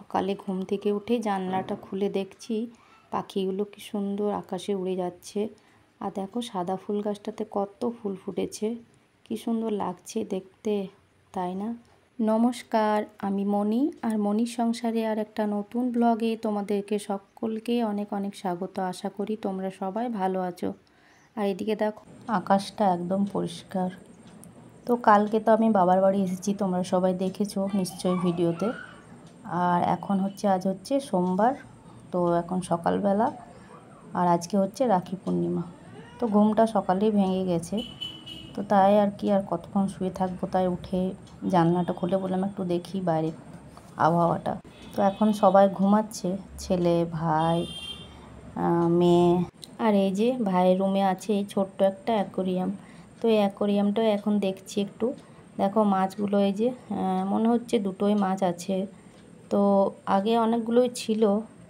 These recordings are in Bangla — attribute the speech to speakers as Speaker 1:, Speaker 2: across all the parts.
Speaker 1: সকালে ঘুম থেকে উঠে জানলাটা খুলে দেখছি পাখিগুলো কি সুন্দর আকাশে উড়ে যাচ্ছে। আর দেখো সাদা ফুল গাছটাতে কত ফুল ফুটেছে, কি সুন্দর লাগছে দেখতে, তাই না? নমস্কার, আমি মণি, আর মণির সংসারে আর একটা নতুন ব্লগে তোমাদেরকে সকলকে অনেক অনেক স্বাগত। আশা করি তোমরা সবাই ভালো আছো। আর এদিকে দেখো আকাশটা একদম পরিষ্কার। তো কালকে তো আমি বাবার বাড়ি এসেছি, তোমরা সবাই দেখেছো নিশ্চয়ই ভিডিওতে। আর এখন আজ হচ্ছে সোমবার, তো এখন সকালবেলা, আর আজকে হচ্ছে রাখি পূর্ণিমা। তো ঘুমটা সকালেই ভেঙে গেছে, তো তাই আর কি আর কতক্ষণ শুয়ে থাকবো, তাই উঠে জানলাটা খুলে বললাম একটু দেখি বাইরে আবহাওয়াটা। তো এখন সবাই ঘুমাচ্ছে, ছেলে, ভাই, মেয়ে। আর এই যে ভাইয়ের রুমে আছে এই ছোট্ট একটা অ্যাকোরিয়াম। তো এই অ্যাকোরিয়ামটা এখন দেখছি একটু। দেখো মাছগুলো এই যে মনে হচ্ছে দুটোই মাছ আছে। তো আগে অনেকগুলোই ছিল,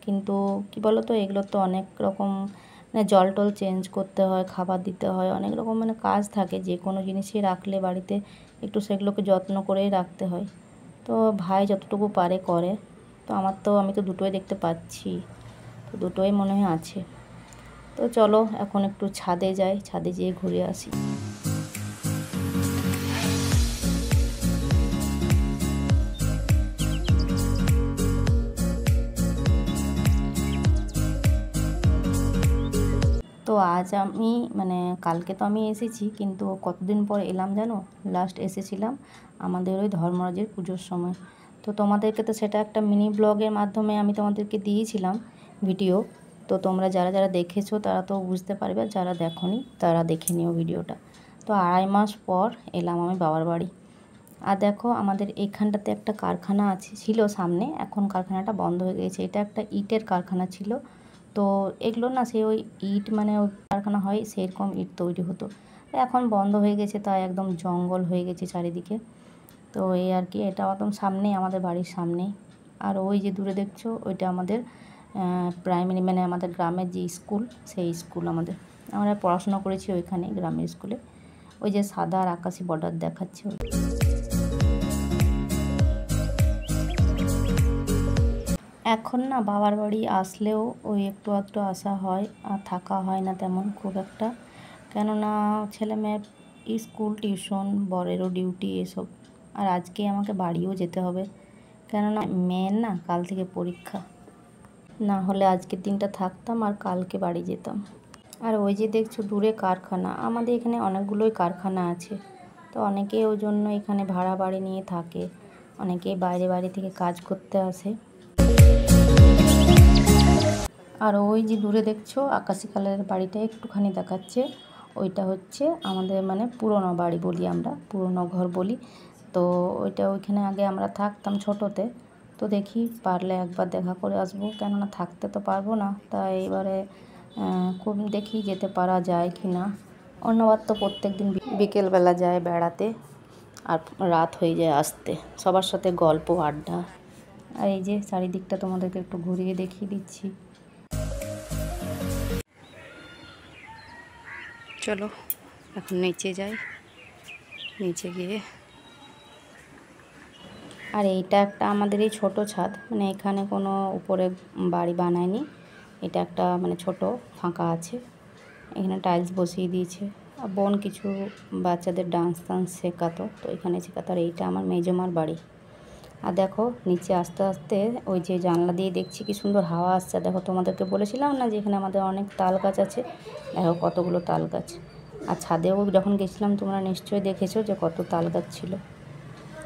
Speaker 1: কিন্তু কি বলো তো, এগুলো তো অনেক রকম মানে জল টল চেঞ্জ করতে হয়, খাবার দিতে হয়, অনেক রকম মানে কাজ থাকে। যে কোনো জিনিসই রাখলে বাড়িতে একটু সেগুলোকে যত্ন করেই রাখতে হয়। তো ভাই যতটুকু পারে করে। তো আমি তো দুটোই দেখতে পাচ্ছি, তো দুটোই মনে হয় আছে। তো চলো এখন একটু ছাদে যাই, ছাদে যেয়ে ঘুরে আসি। তো আজ আমি মানে কালকে তো আমি এসেছি, কিন্তু কতদিন পর এলাম জানো? লাস্ট এসেছিলাম আমাদের ওই ধর্মরাজের পুজোর সময়। তো তোমাদেরকে তো সেটা একটা মিনি ব্লগের মাধ্যমে আমি তোমাদেরকে দিয়েছিলাম ভিডিও। তো তোমরা যারা যারা দেখেছো তারা তো বুঝতে পারবে, যারা দেখোনি তারা দেখে নিও ভিডিওটা। তো 2.5 মাস পর এলাম আমি বাবার বাড়ি। আর দেখো আমাদের এইখানটাতে একটা কারখানা ছিল সামনে, এখন কারখানাটা বন্ধ হয়ে গেছে। এটা একটা ইটের কারখানা ছিল। তো এগুলো না সে ওই ইট মানে ওই কারখানা হয় সেরকম ইট তৈরি হতো, এখন বন্ধ হয়ে গেছে, তাই একদম জঙ্গল হয়ে গেছে চারিদিকে। তো এই আর কি, এটা একদম সামনেই, আমাদের বাড়ির সামনেই। আর ওই যে দূরে দেখছো ওইটা আমাদের প্রাইমারি মানে আমাদের গ্রামের যে স্কুল, সেই স্কুল আমরা পড়াশোনা করেছি ওইখানে গ্রামের স্কুলে। ওই যে সাদা আর আকাশি বর্ডার দেখাচ্ছে। এখন না বাবার বাড়ি আসলেও ওই একটু আধটু আসা হয়, আর থাকা হয় না তেমন খুব একটা, কেননা ছেলে মেয়ের স্কুল, টিউশন, বরেরও ডিউটি এসব। আর আজকে আমাকে বাড়িও যেতে হবে, কেননা মেয়ের না কাল থেকে পরীক্ষা। না হলে আজকের দিনটা থাকতাম আর কালকে বাড়ি যেতাম। আর ওই যে দেখছো দূরে কারখানা, আমাদের এখানে অনেকগুলোই কারখানা আছে। তো অনেকেই ওই জন্য এখানে ভাড়া বাড়ি নিয়ে থাকে, অনেকেই বাইরে বাইরে থেকে কাজ করতে আসে। আর ওই যে দূরে দেখছো আকাশি কালারের বাড়িটা একটুখানি দেখাচ্ছে, ওইটা হচ্ছে আমাদের মানে পুরনো বাড়ি বলি আমরা, পুরনো ঘর বলি। তো ওইখানে আগে আমরা থাকতাম ছোটোতে। তো দেখি পারলে একবার দেখা করে আসবো, কেননা থাকতে তো পারবো না, তাই এবারে খুব দেখি যেতে পারা যায় কি না। অন্যবার তো প্রত্যেক দিন বিকেলবেলা যায় বেড়াতে, আর রাত হয়ে যায় আসতে, সবার সাথে গল্প আড্ডা। আর এই যে চারিদিকটা তোমাদেরকে একটু ঘুরিয়ে দেখিয়ে দিচ্ছি। চলো এখন নিচে যাই, নিচে গিয়ে। আর এইটা একটা আমাদের এই ছোটো ছাদ, মানে এখানে কোনো উপরে বাড়ি বানায়নি, এটা একটা মানে ছোট ফাঁকা আছে, এখানে টাইলস বসিয়ে দিয়েছে। আর বোন কিছু বাচ্চাদের ডান্স শেখাতো, তো এখানে শেখাতো। আর এইটা আমার মেজমার বাড়ি। আর দেখো নিচে আস্তে আস্তে ওই যে জানলা দিয়ে দেখছি কি সুন্দর হাওয়া আসছে। দেখো তোমাদেরকে বলেছিলাম না যে এখানে আমাদের অনেক তাল গাছ আছে, দেখো কতগুলো তাল গাছ। আর ছাদেও যখন গেছিলাম তোমরা নিশ্চয়ই দেখেছো যে কত তাল গাছ ছিল,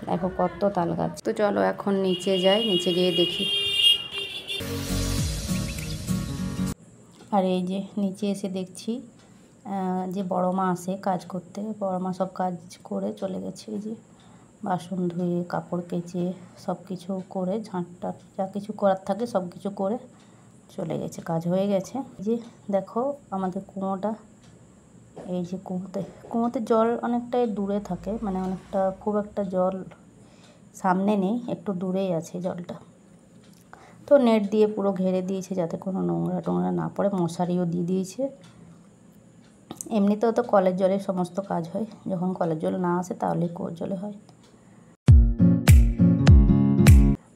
Speaker 1: দেখো কত তাল গাছ। তো চলো এখন নিচে যাই, নিচে গিয়ে দেখি। আর এই যে নিচে এসে দেখছি যে বড় মা আসে কাজ করতে, বড় মা সব কাজ করে চলে গেছে। এই যে বাসন ধুয়ে, কাপড় কেচে, সব কিছু করে, ঝাঁটটা যা কিছু করার থাকে সব কিছু করে চলে গেছে, কাজ হয়ে গেছে। যে দেখো আমাদের কুয়োটা, এই যে কুয়োতে জল অনেকটাই দূরে থাকে, মানে অনেকটা, খুব একটা জল সামনে নেই, একটু দূরেই আছে জলটা। তো নেট দিয়ে পুরো ঘেরে দিয়েছে যাতে কোনো নোংরা টোংরা না পড়ে, মশারিও দিয়ে দিয়েছে। এমনিতেও তো কলের জলে সমস্ত কাজ হয়, যখন কলের জল না আসে তাহলে কুয়োর জলে হয়।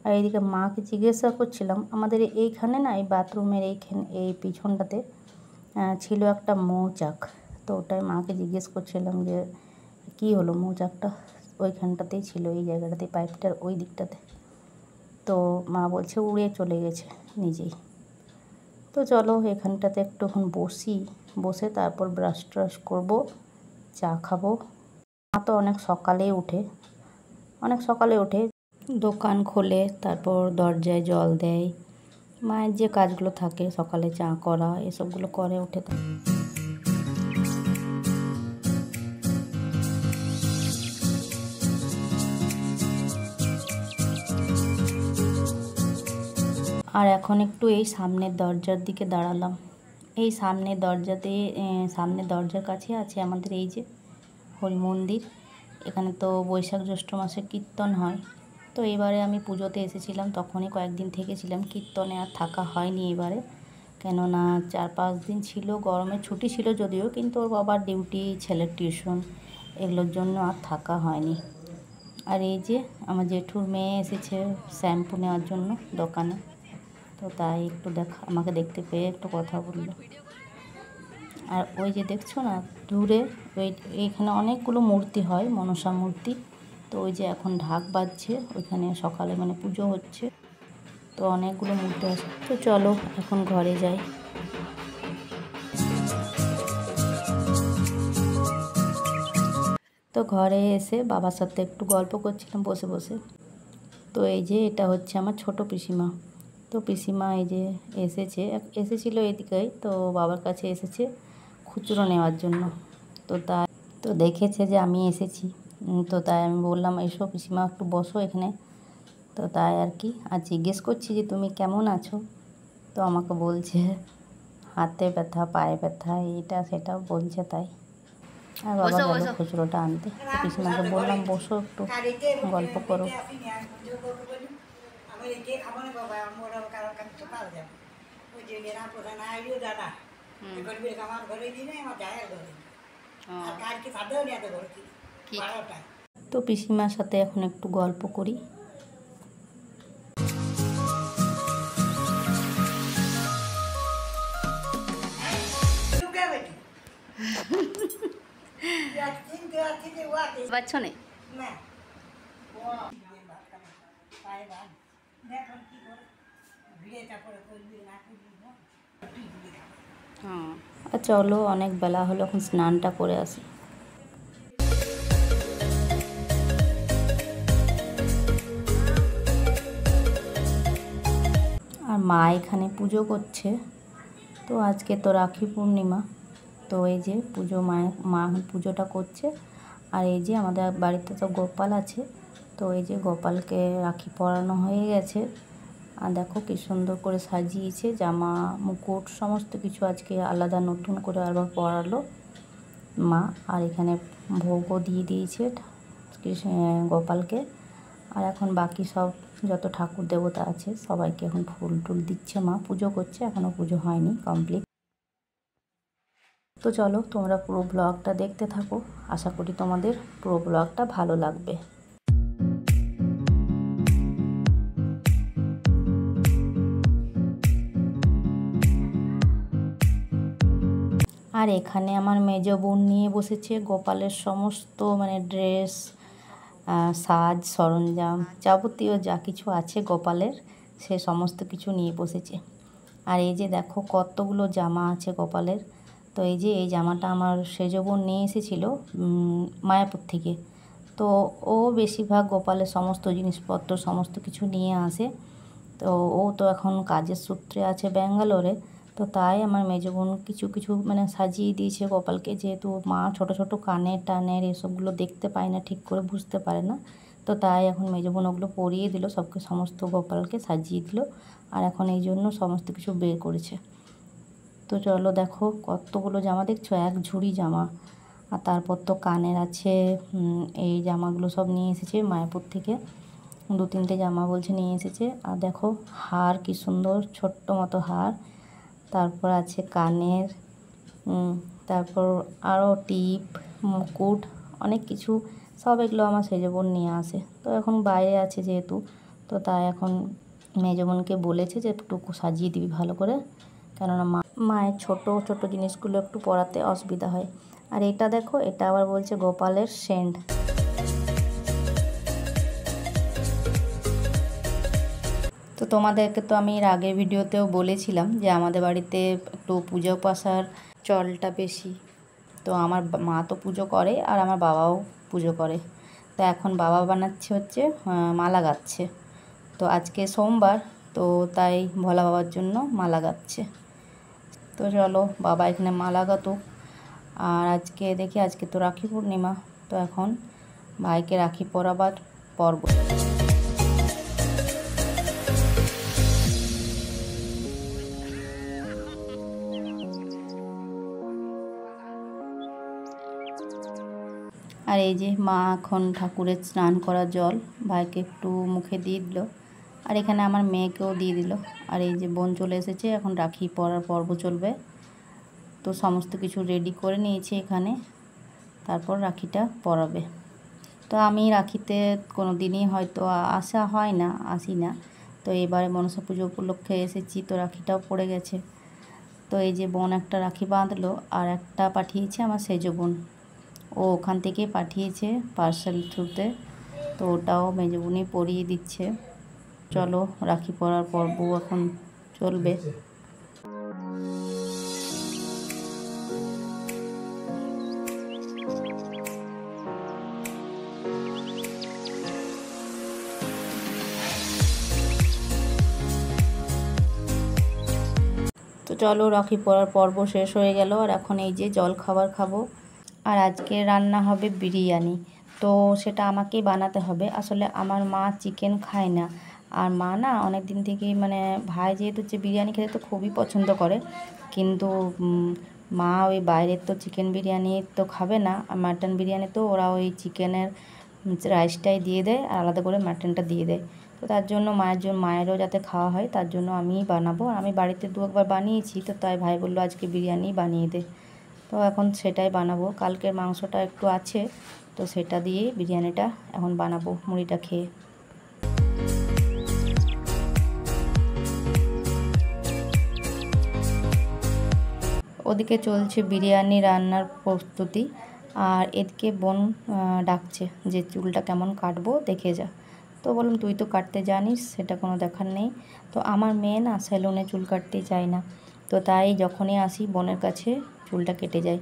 Speaker 1: আর এইদিকে মাকে জিজ্ঞাসা করছিলাম, আমাদের এইখানে না এই বাথরুমের এইখানে এই পিছনটাতে ছিল একটা মৌচাক। তো ওটাই মাকে জিজ্ঞেস করছিলাম যে কী হলো মৌচাকটা, ওইখানটাতেই ছিল, এই জায়গাটাতে, পাইপটার ওই দিকটাতে। তো মা বলছে উড়ে চলে গেছে নিজেই। তো চলো এখানটাতে একটুক্ষণ বসে তারপর ব্রাশ ট্রাশ করবো, চা খাবো। মা তো অনেক সকালে ওঠে দোকান খোলে, তারপর দরজায় জল দেয়, মায়ের যে কাজগুলো থাকে সকালে চা করা এসবগুলো করে উঠে। আর এখন একটু এই সামনের দরজার দিকে দাঁড়ালাম। এই সামনের দরজার কাছে আছে আমাদের এই যে হরি মন্দির। এখানে তো বৈশাখ জ্যৈষ্ঠ মাসে কীর্তন হয়। তো এবারে আমি পুজোতে এসেছিলাম, তখনই কয়েকদিন থেকেছিলাম, কীর্তনে আর থাকা হয়নি এবারে, কেননা 4-5 দিন ছিল, গরমের ছুটি ছিল যদিও, কিন্তু ওর বাবার ডিউটি, ছেলের টিউশন, এগুলোর জন্য আর থাকা হয়নি। আর এই যে আমার জেঠুর মেয়ে এসেছে শ্যাম্পু নেওয়ার জন্য দোকানে, তো তাই একটু আমাকে দেখতে পেয়ে একটু কথা বললো। আর ওই যে দেখছো না দূরে এইখানে অনেকগুলো মূর্তি হয়, মনসা মূর্তি। তো ওই যে এখন ঢাক বাজছে, ওইখানে সকালে মানে পুজো হচ্ছে, তো অনেকগুলো মূর্তি আছে। তো চলো এখন ঘরে যাই। তো ঘরে এসে বাবার সাথে একটু গল্প করছিলাম বসে বসে। তো এই যে এটা হচ্ছে আমার ছোট পিসিমা। তো পিসিমা এই যে এসেছিলো এদিকেই, তো বাবার কাছে এসেছে খুচরো নেওয়ার জন্য। তো দেখেছে যে আমি এসেছি, তো তাই আমি বললাম এসো পিসিমা একটু বসো এখানে। তো তাই আর কি, আর জিজ্ঞেস করছি যে তুমি কেমন আছো। তো আমাকে বলছে হাতে ব্যথা, পায়ে ব্যথা, এটা সেটা বলছে। তাই আর বাবা গেল খুচরোটা আনতে। পিসিমাকে বললাম বসো একটু গল্প করো। তো পিসিমার সাথে এখন একটু গল্প করি। বাচ্চনে চলো অনেক বেলা হলো, এখন স্নানটা করে আসি। আর মা এখানে পুজো করছে। তো আজকে তো রাখি পূর্ণিমা, তো এই যে মা পুজোটা করছে। আর এই যে আমাদের বাড়িতে তো গোপাল আছে, তো এই যে গোপালকে রাখি পরানো হয়ে গেছে। আর দেখো কি সুন্দর করে সাজিয়েছে, জামা মুকুট সমস্ত কিছু আজকে আলাদা নতুন করে আবার পরালো মা। আর এখানে ভোগও দিয়ে দিয়েছে গোপালকে। আর এখন বাকি সব যত ঠাকুর দেবতা আছে সবাইকে এখন ফুল টুল দিচ্ছে মা, পুজো করছে, এখনও পুজো হয়নি কমপ্লিট। তো চলো তোমরা পুরো ব্লগটা দেখতে থাকো, আশা করি তোমাদের পুরো ব্লগটা ভালো লাগবে। আর এখানে আমার মেজ বোন নিয়ে বসেছে গোপালের সমস্ত মানে ড্রেস, সাজ সরঞ্জাম, যাবতীয় যা কিছু আছে গোপালের, সে সমস্ত কিছু নিয়ে বসেছে। আর এই যে দেখো কতগুলো জামা আছে গোপালের। তো এই যে এই জামাটা আমার সেজ বোন নিয়ে এসেছিলো মায়াপুর থেকে। তো ও বেশিরভাগ গোপালের সমস্ত জিনিসপত্র সমস্ত কিছু নিয়ে আসে। তো ও তো এখন কাজের সূত্রে আছে ব্যাঙ্গালোরে। তো তাই আমার মেজ বোন কিছু কিছু মানে সাজিয়ে দিয়েছে গোপালকে, যেহেতু মা ছোট ছোট কানের এসবগুলো দেখতে পায় না, ঠিক করে বুঝতে পারে না। তো তাই এখন মেজ বোন ওগুলো পরিয়ে দিল, সমস্ত গোপালকে সাজিয়ে দিল। আর এখন এই জন্য সমস্ত কিছু বের করেছে। তো চলো দেখো কতগুলো জামা দেখছো, এক ঝুড়ি জামা। আর তারপর তো কানের আছে, এই জামাগুলো সব নিয়ে এসেছে মায়াপুর থেকে, 2-3টে জামা বলছে নিয়ে এসেছে। আর দেখো হার কি সুন্দর, ছোট্ট মতো হার। তারপর আছে কানের, তারপর আরও টিপ, মুকুট, অনেক কিছু, সব এগুলো আমার সেজ বোন নিয়ে আসে। তো এখন বাইরে আছে যেহেতু, তো তাই এখন মেজো বোনকে বলেছে যে একটু সাজিয়ে দিবি ভালো করে, কেননা মায়ের ছোট ছোট জিনিসগুলো একটু পরাতে অসুবিধা হয়। আর এটা দেখো, এটা আবার বলছে গোপালের সেন্ট। তো তোমাদেরকে তো আমি এর আগের ভিডিওতেও বলেছিলাম যে আমাদের বাড়িতে একটু পুজো পাশার চলটা বেশি। তো আমার মা তো পুজো করে আর আমার বাবাও পুজো করে। তো এখন বাবা বানাচ্ছে হচ্ছে মালা গাচ্ছে। তো আজকে সোমবার, তো তাই ভোলা বাবার জন্য মালা গাচ্ছে। তো চলো বাবা এখানে মালা গাতুক। আর আজকে দেখি, আজকে তো রাখি পূর্ণিমা, তো এখন ভাইকে রাখি পরাবার পর্ব। আর এই যে মা এখন ঠাকুরের স্নান করার জল ভাইকে একটু মুখে দিয়ে দিল, আর এখানে আমার মেয়েকেও দিয়ে দিল। আর এই যে বোন চলে এসেছে, এখন রাখি পরার পর্ব চলবে। তো সমস্ত কিছু রেডি করে নিয়েছি এখানে, তারপর রাখিটা পরাবে। তো আমি রাখিতে কোনো দিনই হয়তো আসা হয় না, আসি না। তো এবারে মনসা পুজো উপলক্ষে এসেছি, তো রাখিটাও পড়ে গেছে। তো এই যে বোন একটা রাখি বাঁধলো, আর একটা পাঠিয়েছে আমার সেজো বোন, ও ওখান থেকে পাঠিয়েছে পার্সেল থ্রুতে। তো ওটাও মেজো বোনই পরিয়ে দিচ্ছে। চলো রাখি পরার পর্ব এখন চলবে। তো চলো রাখি পরার পর্ব শেষ হয়ে গেল, আর এখন এই যে জল খাবার খাবো। আর আজকে রান্না হবে বিরিয়ানি, তো সেটা আমাকেই বানাতে হবে। আসলে আমার মা চিকেন খায় না, আর মা না অনেক দিন থেকেই মানে ভাই যেহেতু যে বিরিয়ানি খেতে তো খুবই পছন্দ করে, কিন্তু মা ওই বাইরের তো চিকেন বিরিয়ানি তো খাবে না, আর মাটন বিরিয়ানি তো ওরা ওই চিকেনের রাইসটাই দিয়ে দেয় আর আলাদা করে মাটনটা দিয়ে দেয়। তো তার জন্য মায়েরও যাতে খাওয়া হয়, তার জন্য আমিই বানাবো। আমি বাড়িতে দু একবার বানিয়েছি, তো তাই ভাই বললো আজকে বিরিয়ানি বানিয়ে দে। তো এখন সেটাই বানাবো। কালকের মাংসটা একটু আছে, তো সেটা দিয়ে বিরিয়ানিটা এখন বানাবো মুড়িটা খেয়ে। ওদিকে চলছে বিরিয়ানি রান্নার প্রস্তুতি, আর এদিকে বোন ডাকছে যে চুলটা কেমন কাটবো দেখে যা। তো বললাম তুই তো কাটতে জানিস, সেটা কোনো দেখার নেই। তো আমার মেয়ে না সেলুনে চুল কাটতে চায় না, তো তাই যখনই আসি বোনের কাছে চুলটা কেটে যায়।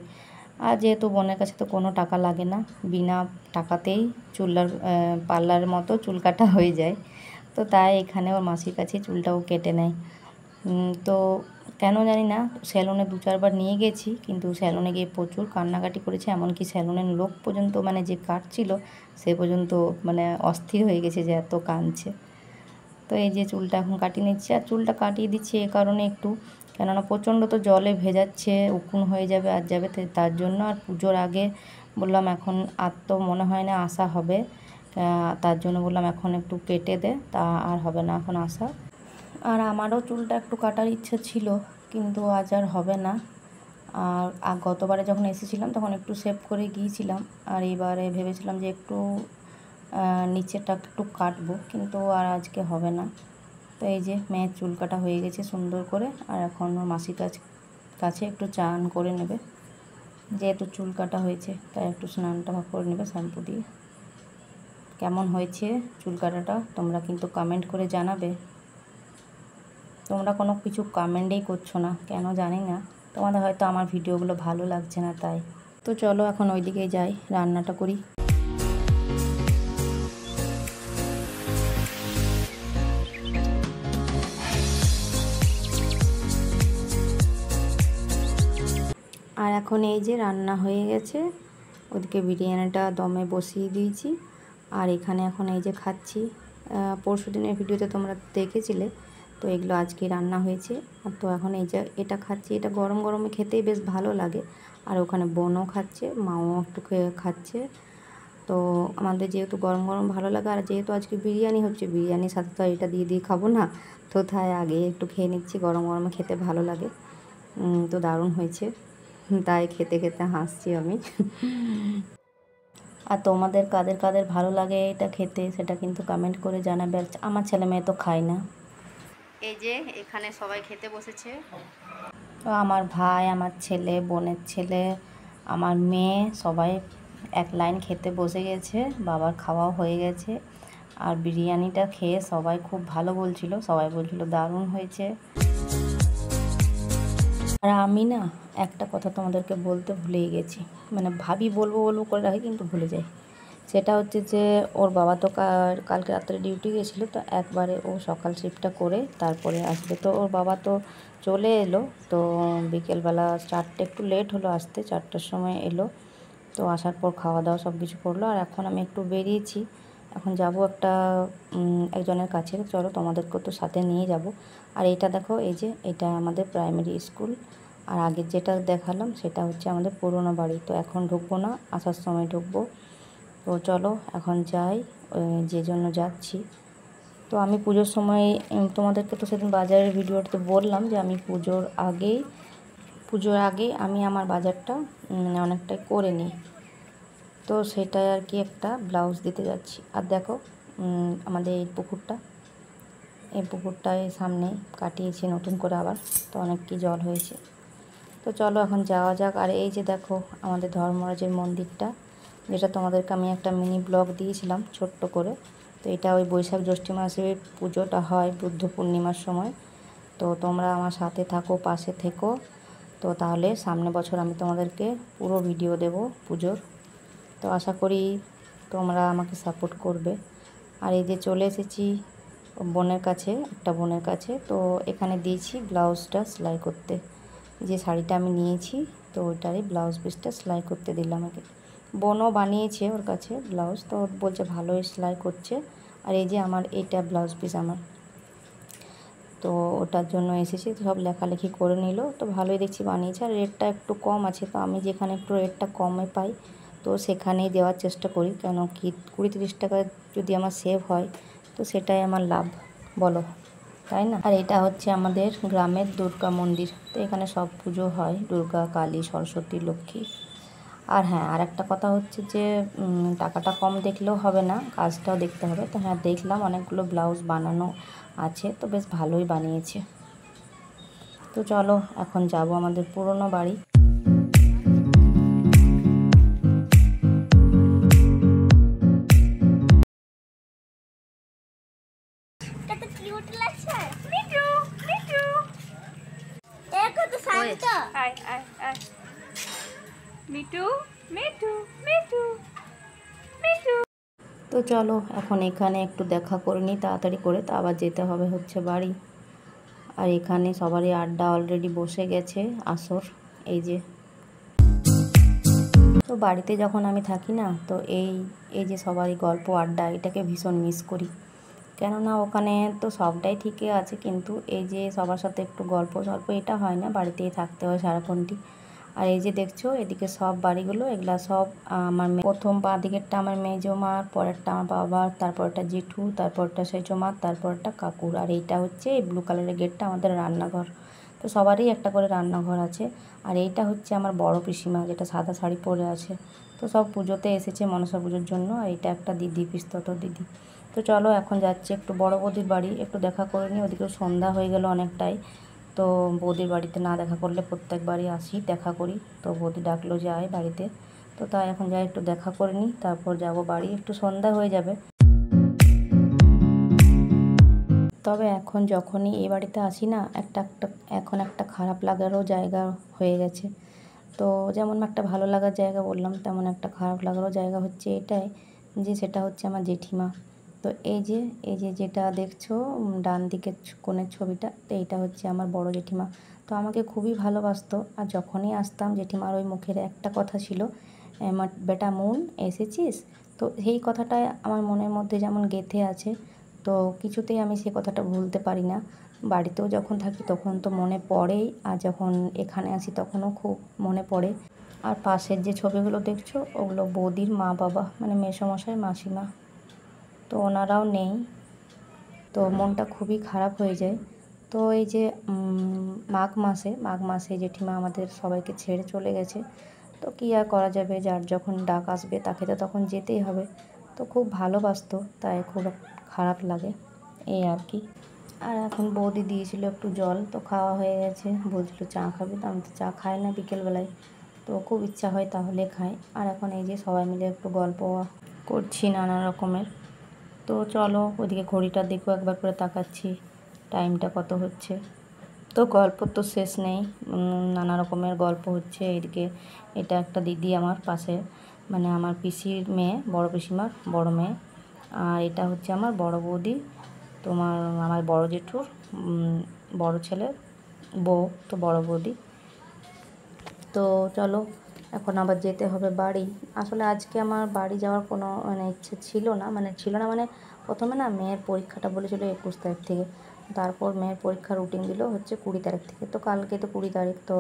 Speaker 1: আর যেহেতু বোনের কাছে তো কোনো টাকা লাগে না, বিনা টাকাতেই পার্লার মতো চুল কাটা হয়ে যায়, তো তাই এখানে ওর মাসির কাছে চুলটাও কেটে নেয়। তো কেন জানি না, স্যালুনে 2-4 বার নিয়ে গেছি, কিন্তু স্যালুনে গিয়ে প্রচুর কান্নাকাটি করেছে। এমনকি স্যালুনের লোক পর্যন্ত মানে যে কাটছিল সে পর্যন্ত মানে অস্থির হয়ে গেছে যে এত কাঁদছে। তো এই যে চুলটা এখন কাটিয়ে নিচ্ছে, আর চুলটা কাটিয়ে দিচ্ছি এ কারণে একটু, কেননা প্রচণ্ড তো জলে ভেজাচ্ছে, উকুন হয়ে যাবে আর যাবে, তার জন্য। আর পুজোর আগে বললাম এখন আর তো মনে হয় না আসা হবে, তার জন্য বললাম এখন একটু কেটে দে, তা আর হবে না এখন আসা। আর আমারও চুলটা একটু কাটার ইচ্ছে ছিল, কিন্তু আজ আর হবে না। আর গতবারে যখন এসেছিলাম তখন একটু সেভ করে গিয়েছিলাম, আর এবারে ভেবেছিলাম যে একটু নিচেরটা একটু কাটবো, কিন্তু আর আজকে হবে না। তো এই যে মেয়ের চুল কাটা হয়ে গেছে সুন্দর করে, আর এখন মাসির কাছে একটু চান করে নেবে, যেহেতু চুল কাটা হয়েছে তাই একটু স্নানটা করে নেবে শ্যাম্পু দিয়ে। কেমন হয়েছে চুল কাটাটা তোমরা কিন্তু কমেন্ট করে জানাবে। তোমরা কোনো কিছু কমেন্টেই করছো না, কেন জানি না, তোমাদের হয়তো আমার ভিডিওগুলো ভালো লাগছে না তাই। তো চলো এখন ওইদিকে যাই, রান্নাটা করি। আর এখন এই যে রান্না হয়ে গেছে, ওদিকে বিরিয়ানিটা দমে বসিয়ে দিয়েছি, আর এখানে এখন এই যে খাচ্ছি। পরশু দিনের ভিডিওতে তোমরা দেখেছিলে, তো এগুলো আজকে রান্না হয়েছে। আর তো এখন এই যে এটা খাচ্ছি, এটা গরম গরমে খেতেই বেশ ভালো লাগে। আর ওখানে বোনও খাচ্ছে, মাও একটু খাচ্ছে। তো আমাদের যেহেতু গরম গরম ভালো লাগে, আর যেহেতু আজকে বিরিয়ানি হচ্ছে, বিরিয়ানির সাথে তো এটা দিয়ে খাবো না, তো তাই আগে একটু খেয়ে নিচ্ছি, গরম গরমে খেতে ভালো লাগে। তো দারুণ হয়েছে, তাই খেতে খেতে হাসছি আমি। আর তোমাদের কাদের কাদের ভালো লাগে এটা খেতে সেটা কিন্তু কমেন্ট করে জানাবে। আমার ছেলে মেয়ে তো খায় না। এই যে এখানে সবাই খেতে বসেছে, তো আমার ভাই, আমার ছেলে, বোনের ছেলে, আমার মেয়ে সবাই এক লাইন খেতে বসে গেছে। বাবার খাওয়াও হয়ে গেছে। আর বিরিয়ানিটা খেয়ে সবাই খুব ভালো বলছিল, সবাই বলছিল দারুণ হয়েছে। আর আমি না একটা কথা তোমাদেরকে বলতে ভুলেই গেছি, মানে ভাবি বলবো বলবো করে রাখি কিন্তু ভুলে যাই। সেটা হচ্ছে যে ওর বাবা তো কালকে রাত্রে ডিউটি গেছিলো, তো একবারে ও সকাল শিফটটা করে তারপরে আসবে। তো ওর বাবা তো চলে এলো, তো বিকেলবেলা 4টে একটু লেট হলো আসতে, 4টার সময় এলো। তো আসার পর খাওয়া দাওয়া সব কিছু করলো। আর এখন আমি একটু বেরিয়েছি, এখন যাব একটা একজনের কাছে। চলো তোমাদেরকেও তো সাথে নিয়ে যাব। আর এইটা দেখো, এই যে এটা আমাদের প্রাইমারি স্কুল। আর আগের যেটা দেখালাম সেটা হচ্ছে আমাদের পুরোনো বাড়ি। তো এখন ঢুকবো না, আসার সময় ঢুকবো। তো চলো এখন যাই, যে জন্য যাচ্ছি। তো আমি পুজোর সময় তোমাদেরকে তো সেদিন বাজারের ভিডিওতে বললাম যে আমি পুজোর আগে আমি আমার বাজারটা মানে অনেকটাই করে নিই। তো সেটাই আর কি একটা ব্লাউজ দিতে যাচ্ছি। আর দেখো আমাদের এই পুকুরটায় সামনে কাটিয়েছি নতুন করে আবার, তো অনেক কি জল হয়েছে। তো চলো এখন যাওয়া যাক। আর এই যে দেখো আমাদের ধর্মরাজের মন্দিরটা, যেটা তোমাদেরকে আমি একটা মিনি ব্লগ দিয়েছিলাম ছোট্ট করে। তো এটা ওই বৈশাখ জ্যৈষ্ঠ মাসে পুজোটা হয় বুদ্ধ পূর্ণিমার সময়। তো তোমরা আমার সাথে থাকো, পাশে থেকো। তো তাহলে সামনে বছর আমি তোমাদেরকে পুরো ভিডিও দেব পুজোর। তো আশা করি তোমরা আমাকে সাপোর্ট করবে। আর এই যে চলে এসেছি একটা বোনের কাছে। তো এখানে দিয়েছি ব্লাউজটা সেলাই করতে, যে শাড়িটা আমি নিয়েছি তো ওইটারই ব্লাউজ পিসটা সেলাই করতে দিলাম ওকে। বোনও বানিয়েছে ওর কাছে ব্লাউজ, তো বলছে ভালোই সেলাই করছে। আর এই যে আমার এইটা ব্লাউজ পিস আমার, তো ওটার জন্য এসেছি। তো সব লেখালেখি করে নিল, তো ভালোই দেখছি বানিয়েছে। আর রেটটা একটু কম আছে, তো আমি যেখানে একটু রেটটা কমে পাই তো সেখানেই দেওয়ার চেষ্টা করি, কেন কি 20-30 টাকা যদি আমার সেভ হয় তো সেটাই আমার লাভ, বলো তাই না? আর এটা হচ্ছে আমাদের গ্রামের দুর্গা মন্দির। তো এখানে সব পুজো হয়, দুর্গা, কালী, সরস্বতী, লক্ষ্মী। আর হ্যাঁ, আর একটা কথা হচ্ছে যে টাকাটা কম দেখলেও হবে না, কাজটাও দেখতে হবে। তো হ্যাঁ, দেখলাম অনেকগুলো ব্লাউজ বানানো আছে, তো বেশ ভালোই বানিয়েছে। তো চলো এখন যাব আমাদের পুরনো বাড়ি। তো চলো এখন এখানে একটু দেখা করে নিই তাড়াতাড়ি করে, তো আবার যেতে হবে হচ্ছে বাড়ি। আর এখানে সবারই আড্ডা অলরেডি বসে গেছে আসর, এই যে। তো বাড়িতে যখন আমি থাকি না, তো এই যে সবারই গল্প আড্ডা, এটাকে ভীষণ মিস করি। কেননা ওখানে তো সবটাই ঠিকই আছে, কিন্তু এই যে সবার সাথে একটু গল্প সল্প এটা হয় না, বাড়িতেই থাকতে হয় সারাক্ষণটি। আর এই যে দেখছো এদিকে সব বাড়িগুলো, এগুলা সব আমার প্রথম বাঁ দিকেরটা আমার মেজো মা, পরেরটা আমার বাবার, তারপরটা জেঠু, তারপরটা সেজো মা, তারপরটা কাকুর। আর এইটা হচ্ছে এই ব্লু কালারের গেটটা আমাদের রান্নাঘর। তো সবারই একটা করে রান্নাঘর আছে। আর এইটা হচ্ছে আমার বড় পিসিমা, যেটা সাদা শাড়ি পরে আছে। তো সব পুজোতে এসেছে মনসা পুজোর জন্য। আর এটা একটা দিদি, পিস্তত দিদি। তো চলো এখন যাচ্ছি একটু বড় বৌদির বাড়ি, একটু দেখা করে নিই। ওদিকেও সন্ধ্যা হয়ে গেল অনেকটাই। তো বৌদির বাড়িতে না দেখা করলে প্রত্যেকবারই আসি, দেখা করি। তো বৌদি ডাকলো যায় বাড়িতে, তো তাই এখন যাই একটু দেখা করে নিই, তারপর যাব বাড়ি। একটু সন্ধ্যা হয়ে যাবে। তবে এখন যখনই এই বাড়িতে আসি না, এখন একটা খারাপ লাগারও জায়গা হয়ে গেছে। তো যেমন একটা ভালো লাগার জায়গা বললাম, তেমন একটা খারাপ লাগারও জায়গা হচ্ছে এটাই, যে সেটা হচ্ছে আমার জেঠিমা। তো এই যে যেটা দেখছো ডান দিকের কোণের ছবিটা, তো এইটা হচ্ছে আমার বড় জেঠিমা। তো আমাকে খুবই ভালোবাসতো। আর যখনই আসতাম জেঠিমার ওই মুখের একটা কথা ছিল, বেটা মুন এসেছিস। তো সেই কথাটা আমার মনের মধ্যে যেমন গেঁথে আছে, তো কিছুতেই আমি সে কথাটা ভুলতে পারি না। বাড়িতেও যখন থাকি তখন তো মনে পড়েই, আর যখন এখানে আসি তখনও খুব মনে পড়ে। আর পাশের যে ছবিগুলো দেখছো ওগুলো বৌদির মা বাবা, মানে মেসোমশাই, মাসিমা। তো ওনারাও নেই, তো মনটা খুবই খারাপ হয়ে যায়। তো এই যে মাঘ মাসে জেঠিমা আমাদের সবাইকে ছেড়ে চলে গেছে। তো কী আর করা যাবে, যার যখন ডাক আসবে তাকে তো তখন যেতেই হবে। তো খুব ভালোবাসতো, তাই খুব খারাপ লাগে এই আর কি। আর এখন বৌদি দিয়েছিল একটু জল, তো খাওয়া হয়ে গেছে। বলছিল চা খাবি, তো আমি তো চা খাই না বিকেলবেলায়, তো খুব ইচ্ছা হয় তাহলে খাই। আর এখন এই যে সবাই মিলে একটু গল্প করছি নানা রকমের। তো চলো ওইদিকে ঘড়িটার দিকেও একবার করে তাকাচ্ছি টাইমটা কত হচ্ছে। তো গল্প তো শেষ নেই, নানা রকমের গল্প হচ্ছে। এইদিকে এটা একটা দিদি আমার পাশে, মানে আমার পিসির মেয়ে, বড় পিসিমার বড় মেয়ে। আর এটা হচ্ছে আমার বড় বৌদি, আমার বড় জেঠুর বড় ছেলের বউ, তো বড় বৌদি। তো চলো এখন আবার যেতে হবে বাড়ি। আসলে আজকে আমার বাড়ি যাওয়ার কোনো ইচ্ছে ছিল না, মানে প্রথমে না মেয়ের পরীক্ষাটা বলেছিল 21 তারিখ থেকে, তারপর মেয়ের পরীক্ষার রুটিন দিল হচ্ছে 20 তারিখ থেকে। তো কালকে তো 20 তারিখ, তো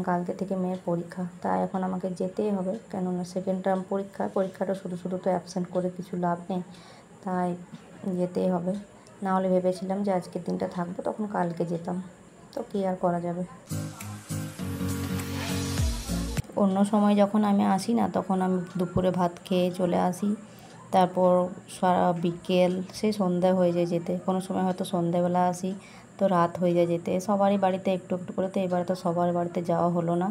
Speaker 1: কালকে থেকে মেয়ের পরীক্ষা, তাই এখন আমাকে যেতেই হবে। কেননা সেকেন্ড টার্ম পরীক্ষাটা শুধু শুধু তো অ্যাবসেন্ট করে কিছু লাভ নেই, তাই যেতেই হবে। না হলে ভেবেছিলাম যে আজকের দিনটা থাকবো, তখন কালকে যেতাম। তো কী আর করা যাবে। অন্য সময় যখন আমি আসি না, তখন আমি দুপুরে ভাত খেয়ে চলে আসি, তারপর সারা বিকেল সেই সন্ধ্যা হয়ে যায় যেতে। কোনো সময় হয়তো সন্ধ্যাবেলা আসি, তো রাত হয়ে যায় যেতে। সবারই বাড়িতে একটু একটু করে, তো এবারে তো সবার বাড়িতে যাওয়া হলো না।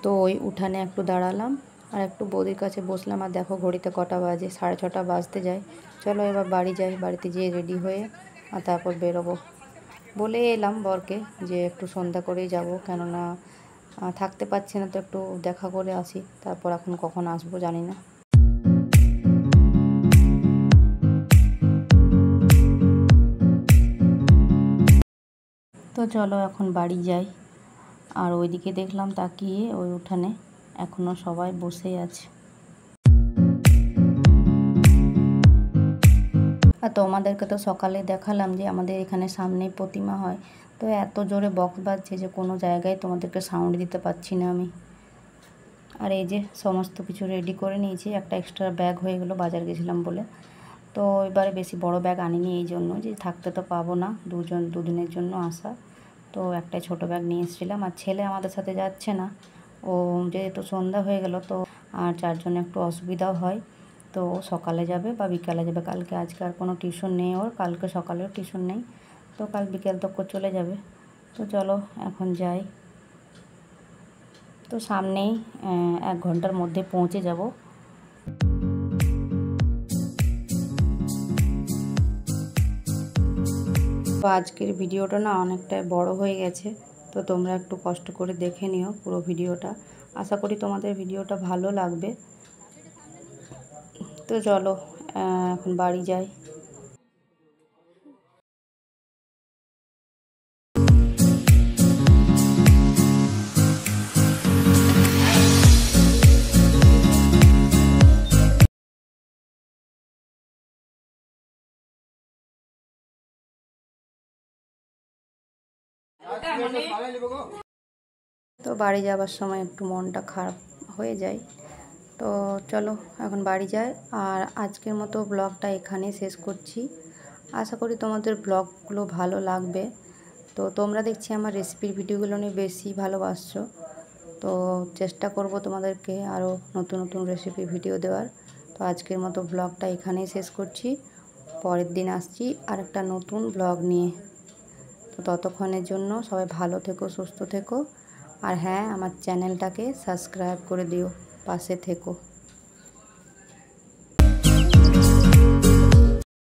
Speaker 1: তো ওই উঠানে একটু দাঁড়ালাম আর একটু বৌদির কাছে বসলাম। আর দেখো ঘড়িতে কটা বাজে, 6:30 বাজতে যায়। চলো এবার বাড়ি যাই, বাড়িতে যেয়ে রেডি হয়ে আর তারপর বেরোবো। বলে এলাম বরকে যে একটু সন্ধ্যা করেই যাব, কেননা থাকতে পারছি না, তো একটু দেখা করে আসি। তারপর এখন কখন আসবো জানি না। তো চলো এখন বাড়ি যাই। আর ওইদিকে দেখলাম তাকিয়ে ওই উঠানে এখনও সবাই বসেই আছে। আর তোমাদেরকে তো সকালে দেখালাম যে আমাদের এখানে সামনেই প্রতিমা হয়। তো এত জোরে বক্স বাজছে যে কোনো জায়গায় তোমাদেরকে সাউন্ড দিতে পারছি না আমি। আর এই যে সমস্ত কিছু রেডি করে নিয়েছি, একটা এক্সট্রা ব্যাগ হয়ে গেলো বাজার গেছিলাম বলে। তো এবারে বেশি বড় ব্যাগ আনিনি, এই জন্য যে থাকতে তো পাবো না, দুদিনের জন্য আসা। তো একটাই ছোট ব্যাগ নিয়ে এসেছিলাম। আর ছেলে আমাদের সাথে যাচ্ছে না, ও যেহেতু সন্ধ্যা হয়ে গেল, তো আর যার জন্য একটু অসুবিধাও হয়। তো সকালে যাবে বা বিকালে যাবে, আজকে আর কোনো টিউশন নেই ওর, কালকে সকালেও টিউশন নেই, তো কাল বিকেল তক চলে যাবে। তো চলো এখন যাই। তো সামনেই 1 ঘন্টার মধ্যে পৌঁছে যাব। তো আজকের ভিডিওটা না অনেকটাই বড় হয়ে গেছে, তো তোমরা একটু কষ্ট করে দেখে নিও পুরো ভিডিওটা। আশা করি তোমাদের ভিডিওটা ভালো লাগবে। তো চলো এখন বাড়ি যাই। তো বাড়ি যাবার সময় একটু মনটা খারাপ হয়ে যায়। তো চলো এখন বাড়ি যাই। আর আজকের মতো ব্লগটা এখানেই শেষ করছি। আশা করি তোমাদের ব্লগগুলো ভালো লাগবে। তো তোমরা দেখছি আমার রেসিপির ভিডিওগুলো নিয়ে বেশি ভালোবাসছো, তো চেষ্টা করব তোমাদেরকে আরও নতুন নতুন রেসিপি ভিডিও দেওয়ার। তো আজকের মতো ব্লগটা এখানেই শেষ করছি। পরের দিন আসছি আর একটা নতুন ব্লগ নিয়ে। তো ততক্ষণের জন্য সবাই ভালো থেকো, সুস্থ থেকো। আর হ্যাঁ, আমার চ্যানেলটাকে সাবস্ক্রাইব করে দিও, পাশে থেকো।